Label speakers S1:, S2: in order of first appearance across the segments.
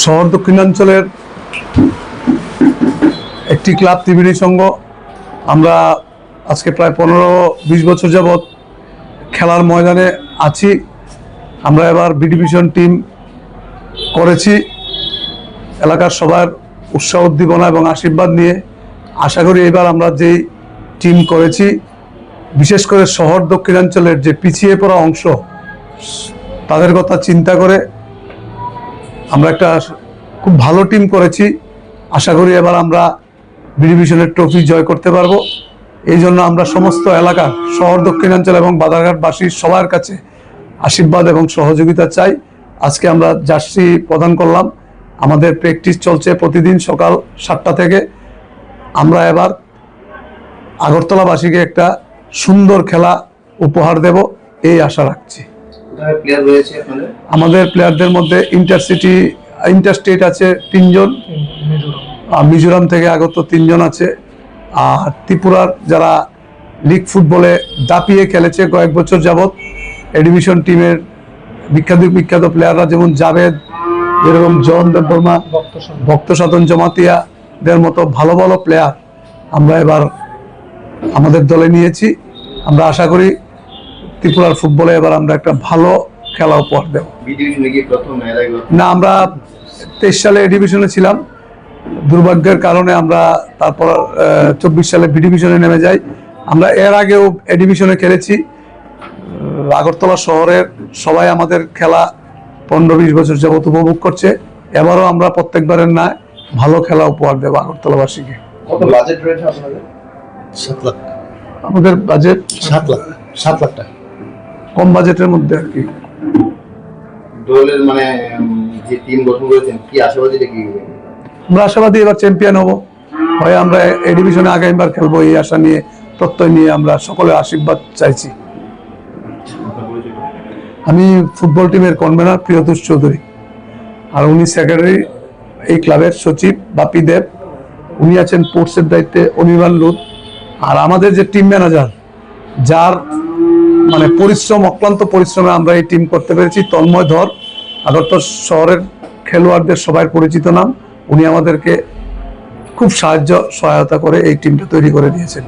S1: শহর দক্ষিণাঞ্চলের একটি ক্লাব ত্রিবেণী সংঘ। আমরা আজকে প্রায় 15-20 বছর যাবৎ খেলার ময়দানে আছি। আমরা এবার বি ডিভিশন টিম করেছি। এলাকার সবার উৎসাহ উদ্দীপনা এবং আশীর্বাদ নিয়ে আশা করি এবার আমরা যেই টিম করেছি, বিশেষ করে শহর দক্ষিণাঞ্চলের যে পিছিয়ে পড়া অংশ, তাদের কথা চিন্তা করে আমরা একটা খুব ভালো টিম করেছি। আশা করি এবার আমরা বি ডিভিশনের ট্রফি জয় করতে পারবো। এই জন্য আমরা সমস্ত এলাকার শহর দক্ষিণাঞ্চল এবং বাজারঘাটবাসীর সবার কাছে আশীর্বাদ এবং সহযোগিতা চাই। আজকে আমরা জার্সি প্রদান করলাম। আমাদের প্র্যাকটিস চলছে প্রতিদিন সকাল 7টা থেকে। আমরা এবার আগরতলাবাসীকে একটা সুন্দর খেলা উপহার দেব এই আশা রাখছি। আমাদের প্লেয়ারদের মধ্যে ইন্টারস্টেট আছে 3 জন, মিজোরাম থেকে আগত 3 জন আছে, আর ত্রিপুরার যারা লিগ ফুটবলে দাপিয়ে খেলেছে কয়েক বছর যাবৎ এ ডিভিশন টিমের বিখ্যাত প্লেয়াররা, যেমন জাভেদ, যেরকম জন দেববর্মা, ভক্ত সাধন জমাতিয়াদের মতো ভালো ভালো প্লেয়ার আমরা এবার আমাদের দলে নিয়েছি। আমরা আশা করি ত্রিপুরার ফুটবলে এবার আমরা একটা ভালো খেলা উপহার দেব। না, আমরা 23 সালে এ ডিভিশনে ছিলাম। দুর্ভাগ্যের কারণে আমরা তারপর 24 সালে বি ডিভিশনে নেমে যাই। আমরা এর আগেও এ ডিভিশনে খেলেছি। আগরতলা শহরের সবাই আমাদের খেলা 15-20 বছর যাবত উপভোগ করছে। এবারও আমরা প্রত্যেকবারের না ভালো খেলা উপহার দেব আগরতলাবাসীকে।
S2: বাজেট রয়েছে আপনাদের? 7 লাখ।
S1: আমাদের বাজেট
S2: 7 লাখ টাকা।
S1: কম বাজেটের মধ্যে আর কি।
S2: দলের মানে যে টিম গঠন করেছেন, কি আশাবাদী নাকি?
S1: আমরা আশাবাদী এবার চ্যাম্পিয়ন হব, হয় আমরা এ ডিভিশনে আগামীবার খেলবো, এই আশা নিয়ে প্রত্যয় নিয়ে আমরা সকলের আশীর্বাদ চাইছি। আমি ফুটবল টিমের কনভেনার প্রিয়তোষ চৌধুরী, আর উনি সেক্রেটারি এই ক্লাবের সচিব বাপি দেব, উনি আছেন স্পোর্টসের দায়িত্বে অনির্বাণ লুত, আর আমাদের যে টিম ম্যানেজার, যার মানে অক্লান্ত পরিশ্রমে আমরা এই টিম করতে পেরেছি, তন্ময় ধর, আগরতলা শহরের খেলোয়াড়দের সবাই পরিচিত নাম। উনি আমাদেরকে খুব সহায়তা করে এই টিমটা তৈরি করে দিয়েছেন।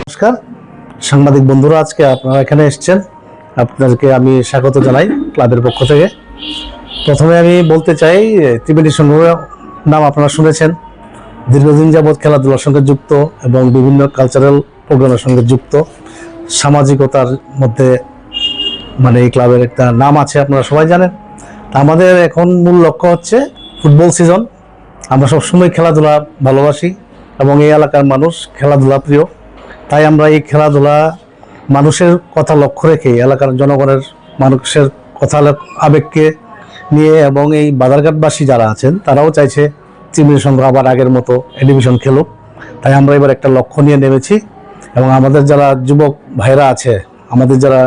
S3: নমস্কার সাংবাদিক বন্ধুরা, আজকে আপনারা এখানে এসেছেন, আপনাদেরকে আমি স্বাগত জানাই ক্লাবের পক্ষ থেকে। প্রথমে আমি বলতে চাই, ত্রিবেণী সংঘ নাম আপনারা শুনেছেন, দীর্ঘদিন যাবৎ খেলাধুলার সঙ্গে যুক্ত এবং বিভিন্ন কালচারাল প্রোগ্রামের সঙ্গে যুক্ত, সামাজিকতার মধ্যে মানে এই ক্লাবের একটা নাম আছে, আপনারা সবাই জানেন। আমাদের এখন মূল লক্ষ্য হচ্ছে ফুটবল সিজন। আমরা সবসময় খেলাধুলা ভালোবাসি এবং এই এলাকার মানুষ খেলাধুলা প্রিয়, তাই আমরা এই খেলাধুলা মানুষের কথা লক্ষ্য রেখে, এলাকার জনগণের মানুষের কথা আবেগকে নিয়ে, এবং এই বাজারঘাটবাসী যারা আছেন তারাও চাইছে ত্রিবেণী সংঘ আবার আগের মতো এ ডিভিশন খেলুক। তাই আমরা এবার একটা লক্ষ্য নিয়ে নেমেছি এবং আমাদের যারা যুবক ভাইরা আছে, আমাদের যারা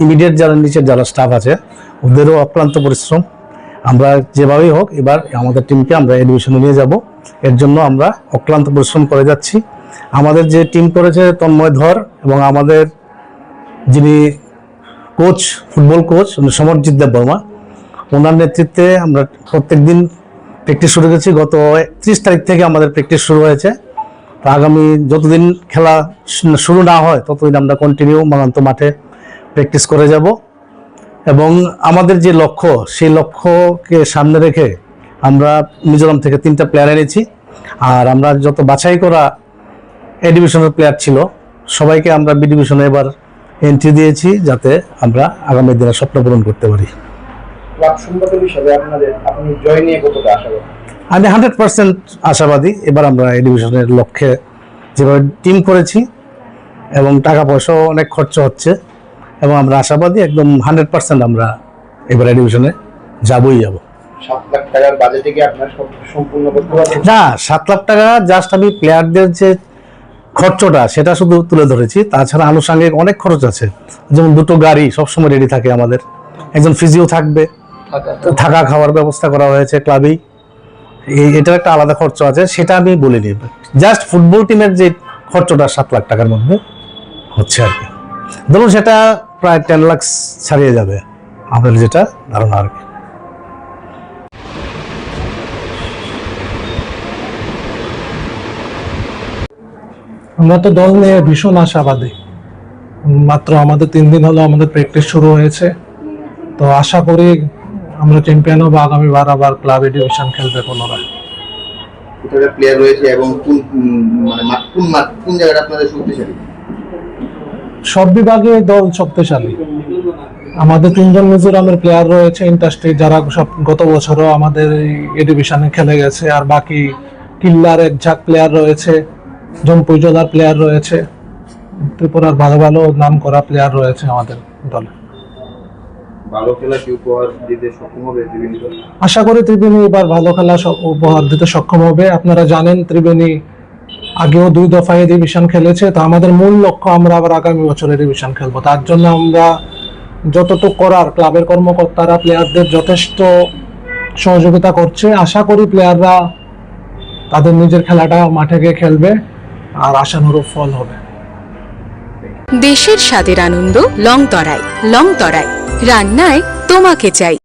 S3: ইমিডিয়েট যারা নিচের যারা স্টাফ আছে, ওদেরও অক্লান্ত পরিশ্রম। আমরা যেভাবেই হোক এবার আমাদের টিমকে আমরা এ ডিভিশনে নিয়ে যাব, এর জন্য আমরা অক্লান্ত পরিশ্রম করে যাচ্ছি। আমাদের যে টিম করেছে তন্ময় ধর এবং আমাদের যিনি coach, football coach Samarjit Debbarma, ওনার নেতৃত্বে আমরা প্রত্যেক দিন প্র্যাকটিস শুরু করেছি। গত 30 তারিখ থেকে আমাদের প্র্যাকটিস শুরু হয়েছে। তো আগামী যতদিন খেলা শুরু না হয় ততদিন আমরা কন্টিনিউ মাগান্ত মাঠে প্র্যাকটিস করে যাব। এবং আমাদের যে লক্ষ্য সেই লক্ষ্যকে সামনে রেখে আমরা মিজোরাম থেকে 3টা প্লেয়ার এনেছি। আর আমরা যত বাছাই করা এ ডিভিশনের প্লেয়ার ছিল সবাইকে আমরা বি ডিভিশনে এবার এন্ট্রি দিয়েছি, যাতে আমরা আগামী দিনে স্বপ্ন পূরণ করতে পারি।
S2: ক্লাব সম্পাদক হিসেবে আপনি জয় নিয়ে কতটা আশাবাদী?
S3: আমি 100% আশাবাদী। এবার আমরা এই ডিভিশনের লক্ষ্যে যেভাবে টিম করেছি এবং টাকা পয়সাও অনেক খরচ হচ্ছে, এবং আমরা আশাবাদী একদম 100% আমরা এবার এই ডিভিশনে যাবই যাব।
S2: 7 লাখ টাকার বাজেটে কি আপনার সব সম্পূর্ণ করতে পারবেন?
S3: না, 7 লাখ টাকা জাস্ট আমি প্লেয়ারদের যে খরচটা সেটা শুধু তুলে ধরেছি, তাছাড়া আনুষঙ্গিক অনেক খরচ আছে। যেমন 2টো গাড়ি সবসময় রেডি থাকে আমাদের, একজন ফিজিও থাকবে, থাকা খাওয়ার ব্যবস্থা করা হয়েছে ক্লাবেই। এটার একটা আলাদা খরচ আছে, সেটা আমি বলিনি। জাস্ট ফুটবল টিমের যে খরচটা 7 লাখ টাকার মধ্যে হচ্ছে আর কি, ধরুন সেটা প্রায় 10 লাখ ছাড়িয়ে যাবে আমাদের যেটা ধারণা আর কি।
S4: আমরা তো দল নিয়ে ভীষণ আশাবাদী। মাত্র আমাদের 3 দিন হলো আমাদের প্র্যাকটিস শুরু হয়েছে, তো আশা করি আমরা চ্যাম্পিয়ন হবো। আগামীবার আবার ক্লাব ডিভিশন খেলবে পুনরায়।
S2: কতটা প্লেয়ার রয়েছে এবং কোন জায়গাটা আপনাদের শক্তিশালী?
S4: সব বিভাগে দল শক্তিশালী। আমাদের 3জন মিজোরামের প্লেয়ার রয়েছে ইন্টারস্টেট, যারা সব গত বছরও আমাদের এই ডিভিশনে খেলে গেছে। আর বাকি কিল্লার এক ঝাঁক প্লেয়ার রয়েছে, জম্পুইজলার প্লেয়ার রয়েছে, ত্রিপুরার ভালো ভালো নাম করা প্লেয়ার রয়েছে আমাদের দলে।
S2: ভালো খেলা কি উপহার দিতে সক্ষম হবে ত্রিবেণী দল?
S4: আশা করি ত্রিবেণী এবার ভালো খেলা উপহার দিতে সক্ষম হবে। আপনারা জানেন ত্রিবেণী আগেও 2 দফায় ডিভিশন খেলেছে, তো আমাদের মূল লক্ষ্য আমরা আবার আগামী বছরে ডিভিশন খেলবো। তার জন্য আমরা যতটুকু করার ক্লাবের কর্মকর্তারা প্লেয়ারদের যথেষ্ট সহযোগিতা করছে। আশা করি প্লেয়াররা তাদের নিজের খেলাটা মাঠে গিয়ে খেলবে আর আশানুরূপ ফল হবে।
S5: দেশের স্বাদের আনন্দ লংতরাই। লংতরাই রান্নায় তোমাকে চাই।